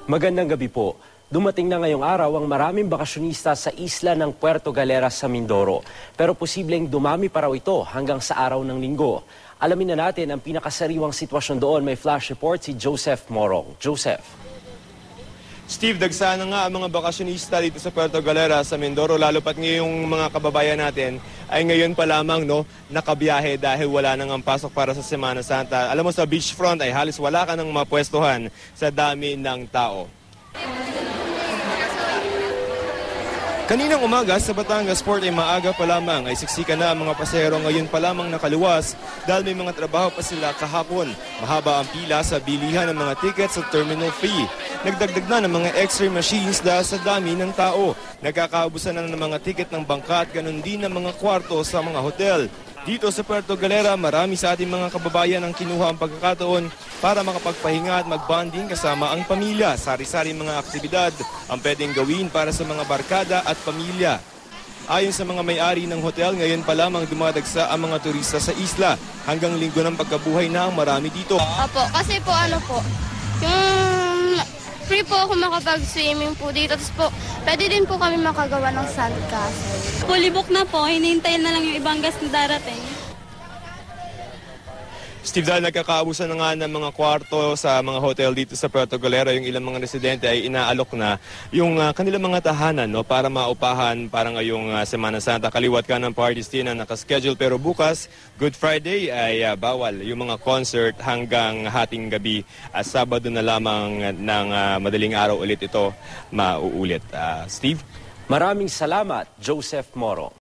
Magandang gabi po. Dumating na ngayong araw ang maraming bakasyonista sa isla ng Puerto Galera sa Mindoro. Pero posibleng dumami pa raw ito hanggang sa araw ng Linggo. Alamin na natin ang pinakasariwang sitwasyon doon. May flash report si Joseph Morong. Joseph. Steve, dagsana nga ang mga bakasyonista dito sa Puerto Galera sa Mindoro, lalo pat ngayong mga kababayan natin ay ngayon pa lamang nakabiyahe dahil wala nang ang pasok para sa Semana Santa. Alam mo, sa beachfront ay halos wala ka nang mapwestuhan sa dami ng tao. Kaninang umaga sa Batangas Port ay maaga pa lamang ay siksika na ang mga pasahero ngayon pa lamang nakaluwas dahil may mga trabaho pa sila kahapon. Mahaba ang pila sa bilihan ng mga tickets sa terminal fee. Nagdagdag na ng mga x-ray machines dahil sa dami ng tao. Nagkakaubusan na ng mga ticket ng bangka at ganun din ng mga kwarto sa mga hotel. Dito sa Puerto Galera, marami sa ating mga kababayan ang kinuha ang pagkakataon para makapagpahinga at magbonding kasama ang pamilya. Sari-sari mga aktibidad ang pwedeng gawin para sa mga barkada at pamilya. Ayon sa mga may-ari ng hotel, ngayon pa lamang dumadagsa ang mga turista sa isla. Hanggang Linggo ng pagkabuhay na ang marami dito. Opo, kasi po yung free po ako makapag-swimming po dito. Tapos po, pwede din po kami makagawa ng sandcastle. Fully book na po, hinintayin na lang yung ibang gas na darating. Steve, dahil nagkakaubusan na nga ng mga kwarto sa mga hotel dito sa Puerto Galera, yung ilang mga residente ay inaalok na yung kanilang mga tahanan para maupahan para ngayong Semana Santa. Kaliwat ka ng parties din na nakaschedule, pero bukas, Good Friday, ay bawal yung mga concert hanggang hating gabi. Sabado na lamang ng madaling araw ulit ito mauulit. Steve? Maraming salamat, Joseph Morong.